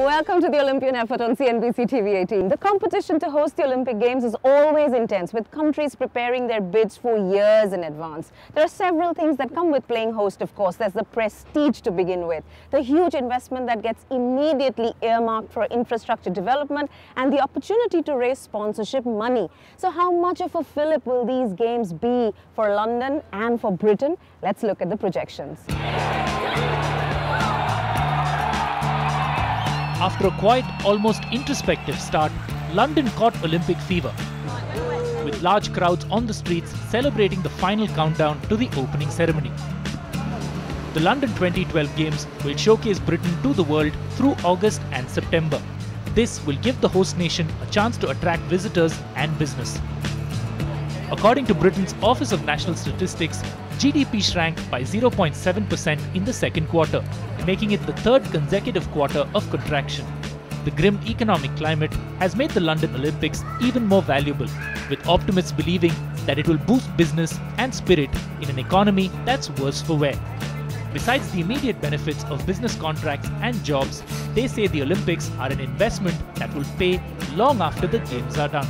Welcome to the Olympian effort on CNBC TV 18. The competition to host the Olympic Games is always intense, with countries preparing their bids for years in advance. There are several things that come with playing host, of course. There's the prestige to begin with, the huge investment that gets immediately earmarked for infrastructure development, and the opportunity to raise sponsorship money. So how much of a fillip will these games be for London and for Britain? Let's look at the projections. After a quiet, almost introspective start, London caught Olympic fever, with large crowds on the streets celebrating the final countdown to the opening ceremony. The London 2012 Games will showcase Britain to the world through August and September. This will give the host nation a chance to attract visitors and business. According to Britain's Office of National Statistics, GDP shrank by 0.7% in the second quarter, making it the third consecutive quarter of contraction. The grim economic climate has made the London Olympics even more valuable, with optimists believing that it will boost business and spirit in an economy that's worse for wear. Besides the immediate benefits of business contracts and jobs, they say the Olympics are an investment that will pay long after the Games are done.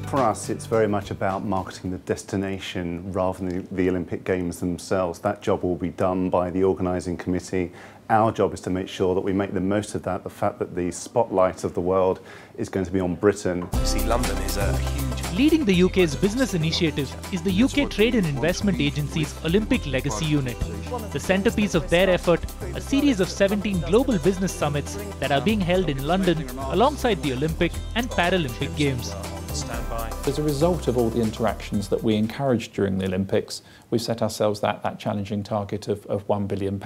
For us, it's very much about marketing the destination rather than the Olympic Games themselves. That job will be done by the organising committee. Our job is to make sure that we make the most of that, the fact that the spotlight of the world is going to be on Britain. See, London is a huge... Leading the UK's business initiative is the UK Trade and Investment Agency's Olympic Legacy Unit. The centrepiece of their effort, a series of 17 global business summits that are being held in London alongside the Olympic and Paralympic Games. As a result of all the interactions that we encouraged during the Olympics, we've set ourselves that challenging target of £1 billion.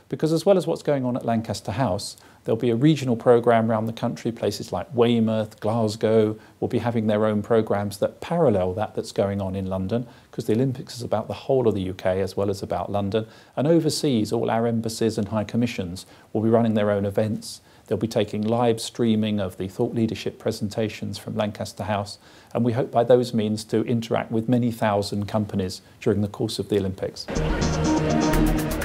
Because as well as what's going on at Lancaster House, there'll be a regional programme around the country. Places like Weymouth, Glasgow will be having their own programmes that parallel that's going on in London, because the Olympics is about the whole of the UK as well as about London. And overseas, all our embassies and high commissions will be running their own events. They'll be taking live streaming of the thought leadership presentations from Lancaster House, and we hope by those means to interact with many thousand companies during the course of the Olympics.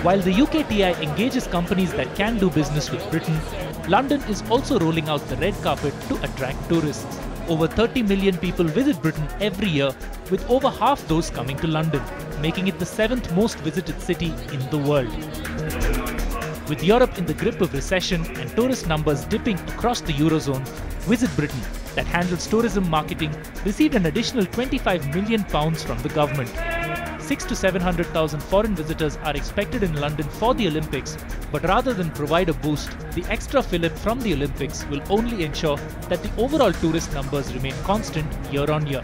While the UKTI engages companies that can do business with Britain, London is also rolling out the red carpet to attract tourists. Over 30 million people visit Britain every year, with over half those coming to London, making it the 7th most visited city in the world. With Europe in the grip of recession and tourist numbers dipping across the Eurozone, Visit Britain, that handles tourism marketing, received an additional £25 million from the government. 600,000 to 700,000 foreign visitors are expected in London for the Olympics, but rather than provide a boost, the extra fillip from the Olympics will only ensure that the overall tourist numbers remain constant year on year.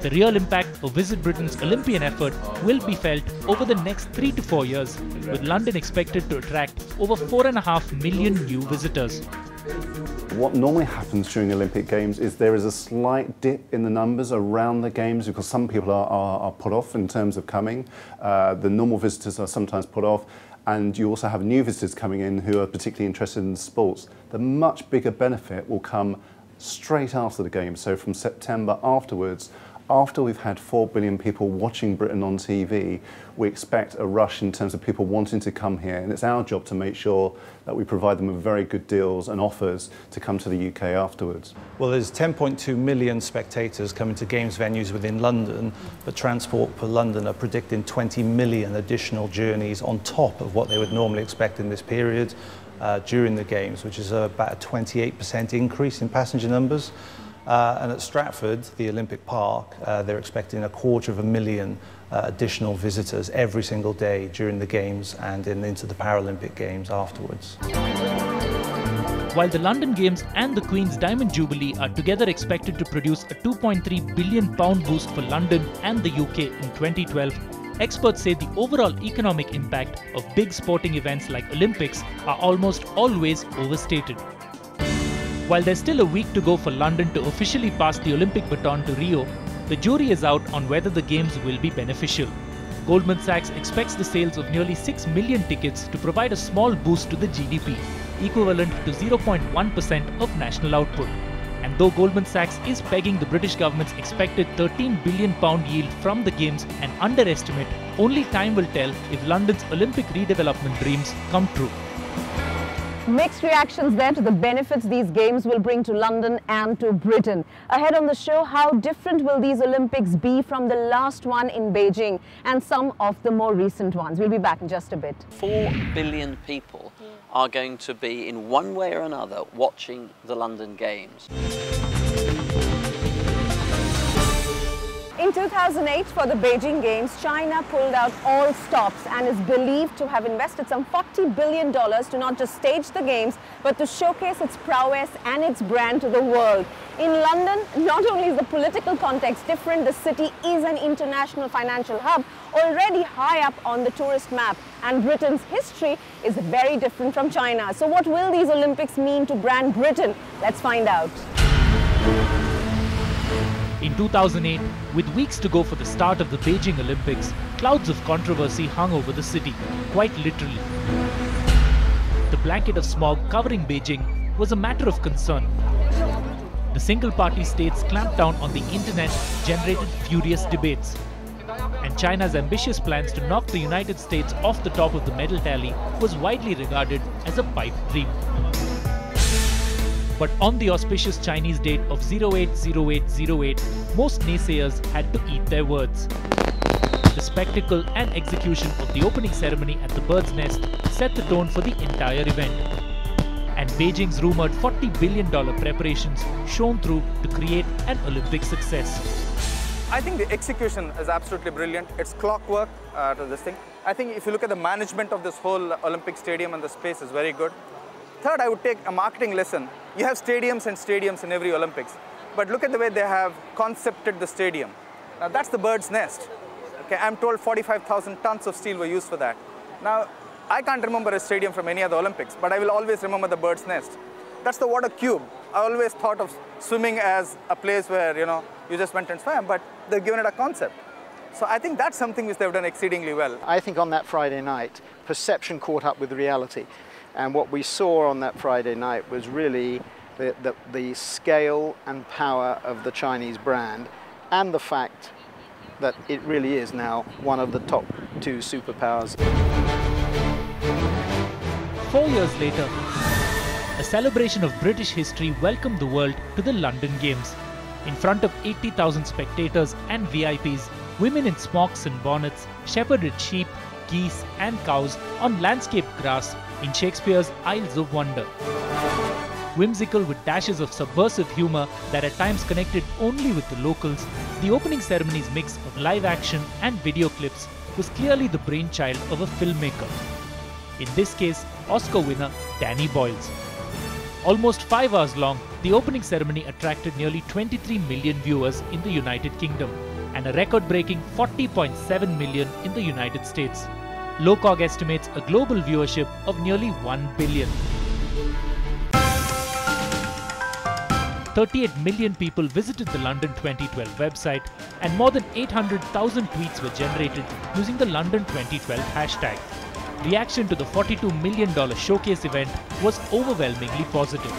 The real impact of Visit Britain's Olympian effort will be felt over the next 3 to 4 years, with London expected to attract over 4.5 million new visitors. What normally happens during the Olympic Games is there is a slight dip in the numbers around the Games because some people are put off in terms of coming. The normal visitors are sometimes put off, and you also have new visitors coming in who are particularly interested in sports. The much bigger benefit will come straight after the Games, so from September afterwards. After we've had 4 billion people watching Britain on TV, we expect a rush in terms of people wanting to come here, and it's our job to make sure that we provide them with very good deals and offers to come to the UK afterwards. Well, there's 10.2 million spectators coming to Games venues within London, but Transport for London are predicting 20 million additional journeys on top of what they would normally expect in this period during the Games, which is about a 28% increase in passenger numbers. And at Stratford, the Olympic Park, they're expecting 250,000 additional visitors every single day during the Games and into the Paralympic Games afterwards. While the London Games and the Queen's Diamond Jubilee are together expected to produce a £2.3 billion boost for London and the UK in 2012, experts say the overall economic impact of big sporting events like Olympics are almost always overstated. While there's still a week to go for London to officially pass the Olympic baton to Rio, the jury is out on whether the Games will be beneficial. Goldman Sachs expects the sales of nearly 6 million tickets to provide a small boost to the GDP, equivalent to 0.1% of national output. And though Goldman Sachs is pegging the British government's expected £13 billion yield from the Games an underestimate, only time will tell if London's Olympic redevelopment dreams come true. Mixed reactions there to the benefits these games will bring to London and to Britain. Ahead on the show, how different will these Olympics be from the last one in Beijing and some of the more recent ones. We'll be back in just a bit. 4 billion people are going to be, in one way or another, watching the London Games. In 2008, for the Beijing Games, China pulled out all stops and is believed to have invested some $40 billion to not just stage the Games, but to showcase its prowess and its brand to the world. In London, not only is the political context different, the city is an international financial hub, already high up on the tourist map, and Britain's history is very different from China. So what will these Olympics mean to brand Britain? Let's find out. In 2008, with weeks to go for the start of the Beijing Olympics, clouds of controversy hung over the city, quite literally. The blanket of smog covering Beijing was a matter of concern. The single-party states clamped down on the internet generated furious debates. And China's ambitious plans to knock the United States off the top of the medal tally was widely regarded as a pipe dream. But on the auspicious Chinese date of 08/08/08, most naysayers had to eat their words. The spectacle and execution of the opening ceremony at the Bird's Nest set the tone for the entire event. And Beijing's rumored $40 billion preparations shone through to create an Olympic success. I think the execution is absolutely brilliant. It's clockwork to this thing. I think if you look at the management of this whole Olympic stadium and the space is very good. Third, I would take a marketing lesson. You have stadiums and stadiums in every Olympics, but look at the way they have concepted the stadium. Now that's the Bird's Nest. Okay, I'm told 45,000 tons of steel were used for that. Now, I can't remember a stadium from any other Olympics, but I will always remember the Bird's Nest. That's the water cube. I always thought of swimming as a place where, you just went and swam, but they've given it a concept. So I think that's something which they've done exceedingly well. I think on that Friday night, perception caught up with reality. And what we saw on that Friday night was really the scale and power of the Chinese brand and the fact that it really is now one of the top 2 superpowers. 4 years later, a celebration of British history welcomed the world to the London Games. In front of 80,000 spectators and VIPs, women in smocks and bonnets shepherded sheep, geese and cows on landscape grass in Shakespeare's Isles of Wonder. Whimsical with dashes of subversive humour that at times connected only with the locals, the opening ceremony's mix of live action and video clips was clearly the brainchild of a filmmaker. In this case, Oscar winner Danny Boyle. Almost 5 hours long, the opening ceremony attracted nearly 23 million viewers in the United Kingdom and a record-breaking 40.7 million in the United States. Locog estimates a global viewership of nearly 1 billion. 38 million people visited the London 2012 website and more than 800,000 tweets were generated using the London 2012 hashtag. Reaction to the $42 million showcase event was overwhelmingly positive.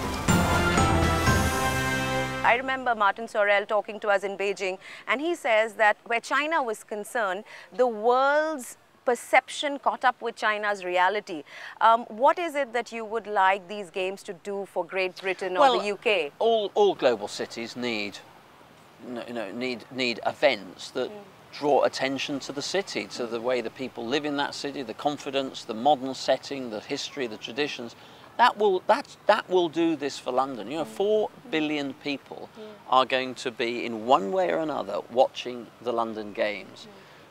I remember Martin Sorrell talking to us in Beijing, and he says that where China was concerned, the world's perception caught up with China's reality. What is it that you would like these games to do for Great Britain or the UK? All global cities need events that draw attention to the city, to the way the people live in that city, the confidence, the modern setting, the history, the traditions. That will do this for London. 4 billion people are going to be, in one way or another, watching the London Games.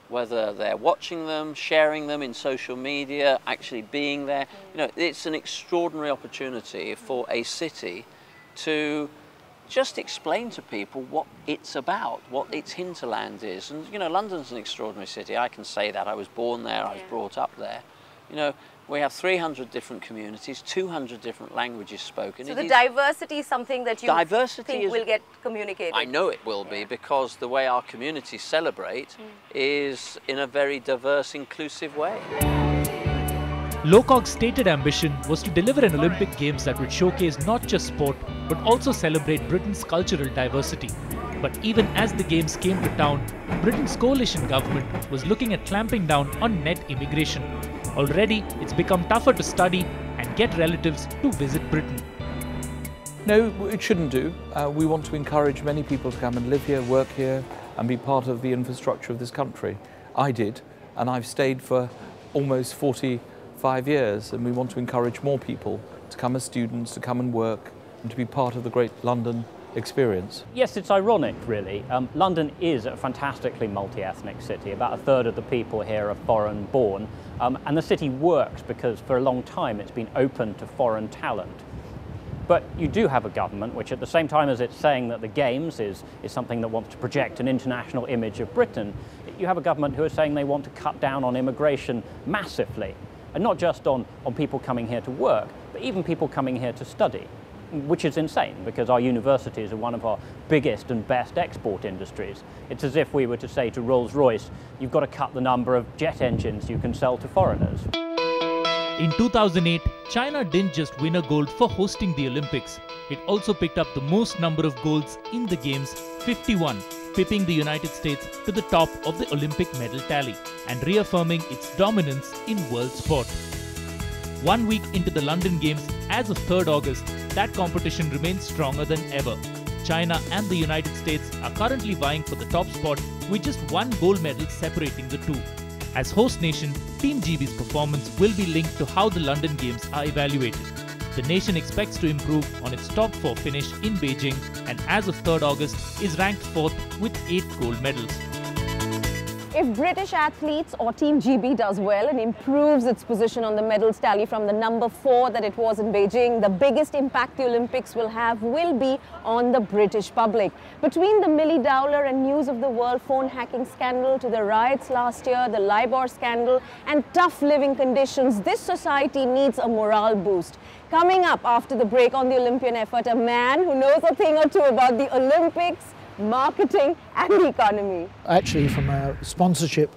Whether they're watching them, sharing them in social media, actually being there. It's an extraordinary opportunity for a city to just explain to people what it's about, what its hinterland is. And, London's an extraordinary city. I can say that. I was born there, I was brought up there. We have 300 different communities, 200 different languages spoken. So the diversity is something that you think will get communicated? I know it will be, because the way our communities celebrate is in a very diverse, inclusive way. Locog's stated ambition was to deliver an Olympic Games that would showcase not just sport, but also celebrate Britain's cultural diversity. But even as the Games came to town, Britain's coalition government was looking at clamping down on net immigration. Already, it's become tougher to study and get relatives to visit Britain. No, it shouldn't do. We want to encourage many people to come and live here, work here, and be part of the infrastructure of this country. I did, and I've stayed for almost 45 years, and we want to encourage more people to come as students, to come and work, and to be part of the great London experience. Yes, it's ironic, really. London is a fantastically multi-ethnic city. About a third of the people here are foreign-born, and the city works because for a long time it's been open to foreign talent. But you do have a government which, at the same time as it's saying that the Games is something that wants to project an international image of Britain, you have a government who is saying they want to cut down on immigration massively. And not just on people coming here to work, but even people coming here to study, which is insane because our universities are one of our biggest and best export industries. It's as if we were to say to Rolls-Royce, you've got to cut the number of jet engines you can sell to foreigners. In 2008, China didn't just win a gold for hosting the Olympics. It also picked up the most number of golds in the Games, 51, pipping the United States to the top of the Olympic medal tally and reaffirming its dominance in world sport. 1 week into the London Games, as of 3rd August, that competition remains stronger than ever. China and the United States are currently vying for the top spot with just 1 gold medal separating the two. As host nation, Team GB's performance will be linked to how the London Games are evaluated. The nation expects to improve on its top 4 finish in Beijing and as of 3rd August is ranked 4th with 8 gold medals. If British athletes or Team GB does well and improves its position on the medals tally from the number 4 that it was in Beijing, the biggest impact the Olympics will have will be on the British public. Between the Millie Dowler and News of the World phone hacking scandal to the riots last year, the LIBOR scandal and tough living conditions, this society needs a morale boost. Coming up after the break on the Olympian effort, a man who knows a thing or two about the Olympics, marketing and the economy. Actually, from a sponsorship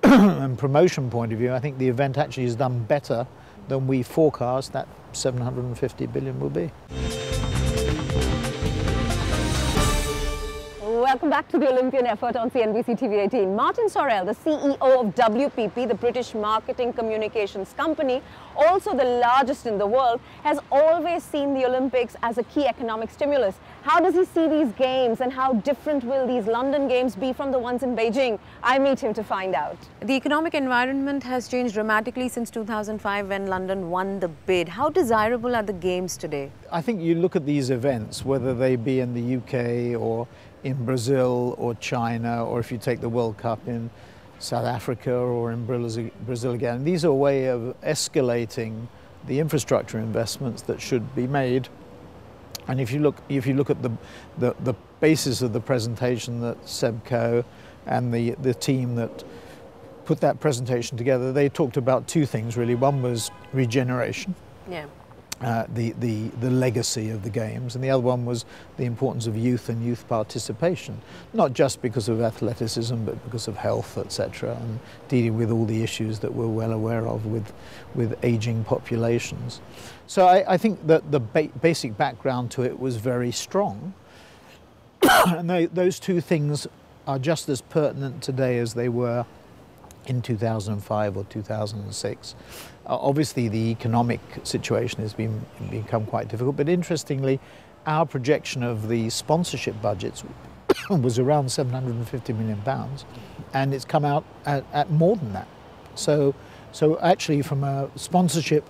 and promotion point of view, I think the event actually has done better than we forecast that 750 billion will be. Welcome back to the Olympian effort on CNBC TV 18. Martin Sorrell, the CEO of WPP, the British marketing communications company, also the largest in the world, has always seen the Olympics as a key economic stimulus. How does he see these games and how different will these London Games be from the ones in Beijing? I meet him to find out. The economic environment has changed dramatically since 2005 when London won the bid. How desirable are the Games today? I think you look at these events, whether they be in the UK or in Brazil or China, or if you take the World Cup in South Africa or in Brazil again, these are a way of escalating the infrastructure investments that should be made. And if you look at the basis of the presentation that Seb Coe and the team that put that presentation together, they talked about 2 things really. One was regeneration. Yeah. The legacy of the Games, and the other one was the importance of youth and youth participation, not just because of athleticism but because of health, etc., and dealing with all the issues that we're well aware of with aging populations. So I think that the basic background to it was very strong, and those 2 things are just as pertinent today as they were in 2005 or 2006. Obviously the economic situation has become quite difficult, but interestingly our projection of the sponsorship budgets was around £750 million, and it's come out at more than that. So actually from a sponsorship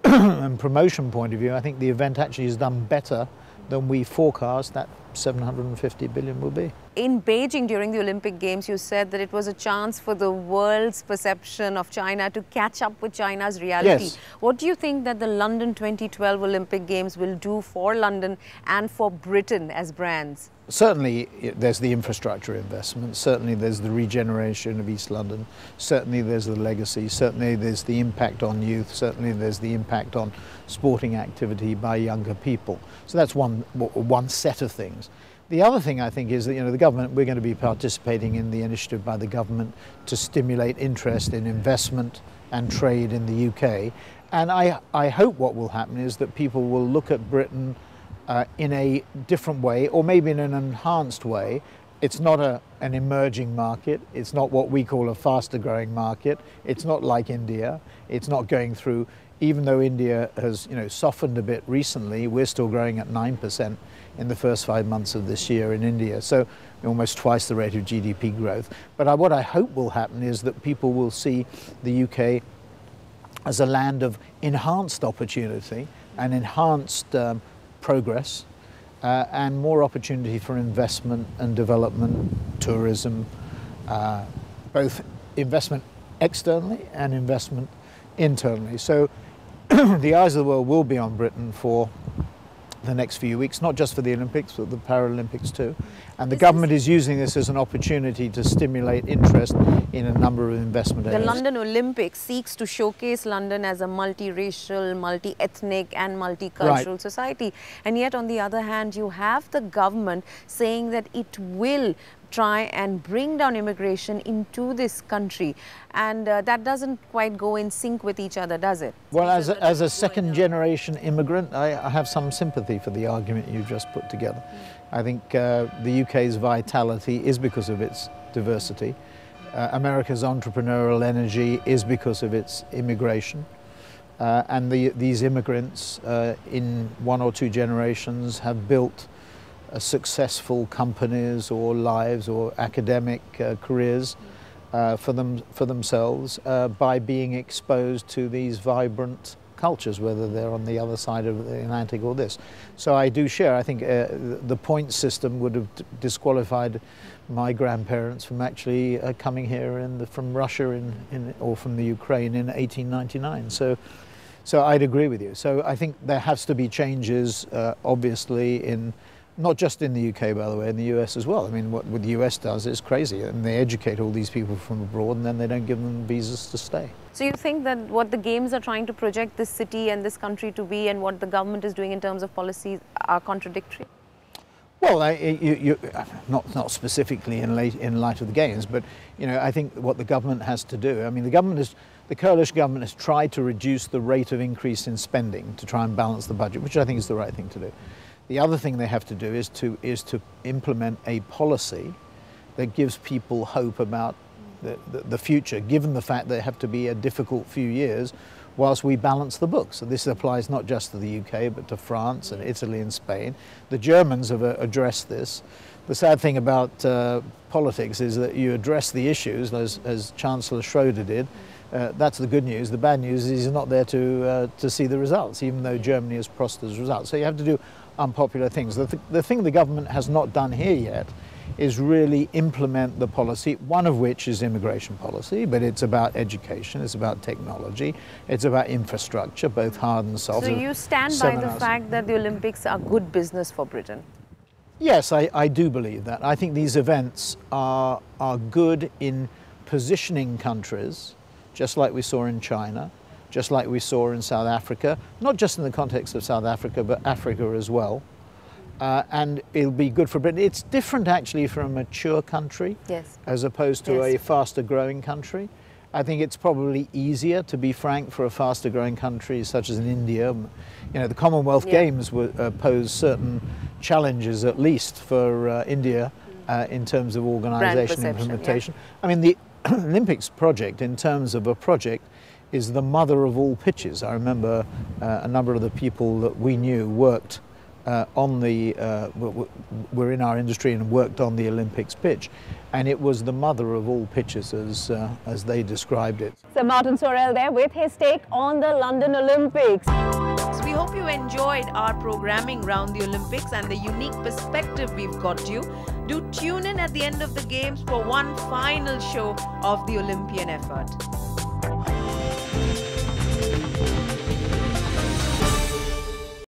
and promotion point of view, I think the event actually has done better than we forecast that 750 billion will be. In Beijing during the Olympic Games, you said that it was a chance for the world's perception of China to catch up with China's reality. Yes. What do you think that the London 2012 Olympic Games will do for London and for Britain as brands? Certainly there's the infrastructure investment, certainly there's the regeneration of East London, certainly there's the legacy, certainly there's the impact on youth, certainly there's the impact on sporting activity by younger people. So that's one set of things. The other thing I think is that the government, we're going to be participating in the initiative by the government to stimulate interest in investment and trade in the UK. And I hope what will happen is that people will look at Britain in a different way, or maybe in an enhanced way, It's not an emerging market. It's not what we call a faster growing market. It's not like India. It's not going through, even though India has softened a bit recently, we're still growing at 9% in the first 5 months of this year in India. So almost twice the rate of GDP growth. But what I hope will happen is that people will see the UK as a land of enhanced opportunity and enhanced progress, and more opportunity for investment and development, tourism, both investment externally and investment internally. So the eyes of the world will be on Britain for the next few weeks, not just for the Olympics, but the Paralympics too. And the government is using this as an opportunity to stimulate interest in a number of investment areas. The London Olympics seeks to showcase London as a multiracial, multi-ethnic and multicultural society. And yet, on the other hand, you have the government saying that it will try and bring down immigration into this country, and that doesn't quite go in sync with each other, does it? Well, as a second generation immigrant, I have some sympathy for the argument you've just put together. I think the UK's vitality is because of its diversity. America's entrepreneurial energy is because of its immigration. And these immigrants in 1 or 2 generations have built successful companies or lives or academic careers for themselves by being exposed to these vibrant cultures, whether they're on the other side of the Atlantic or this. So I do share. I think the point system would have disqualified my grandparents from actually coming here from Russia or from the Ukraine in 1899. So I'd agree with you. So I think there has to be changes, obviously, in not just in the UK, by the way, in the US as well. I mean, what the US does is crazy, and they educate all these people from abroad, and then they don't give them visas to stay. So you think that what the Games are trying to project this city and this country to be, and what the government is doing in terms of policies, are contradictory? Well, not specifically in light of the Games, but I think what the government has to do. I mean, the coalition government has tried to reduce the rate of increase in spending to try and balance the budget, which I think is the right thing to do. The other thing they have to do is to implement a policy that gives people hope about the future, given the fact that it have to be a difficult few years whilst we balance the books. So this applies not just to the UK, but to France and Italy and Spain. The Germans have addressed this. The sad thing about politics is that you address the issues, as Chancellor Schroeder did. That's the good news. The bad news is he's not there to see the results, even though Germany has crossed those results. So you have to do unpopular things. The thing the government has not done here yet is really implement the policy, one of which is immigration policy, but it's about education, it's about technology, it's about infrastructure, both hard and soft. So you stand by the fact that the Olympics are good business for Britain? Yes, I do believe that. I think these events are good in positioning countries, just like we saw in China, just like we saw in South Africa, not just in the context of South Africa, but Africa as well. And it'll be good for Britain. It's different actually from a mature country, as opposed to a faster growing country. I think it's probably easier, to be frank, for a faster growing country such as in India. The Commonwealth Games pose certain challenges, at least for India, in terms of organisation and implementation. I mean, the Olympics project, in terms of a project, is the mother of all pitches. I remember a number of the people that we knew worked were in our industry and worked on the Olympics pitch, and it was the mother of all pitches, as they described it. So Martin Sorrell there with his take on the London Olympics. So we hope you enjoyed our programming around the Olympics and the unique perspective we've got you. Do tune in at the end of the Games for one final show of the Olympian effort.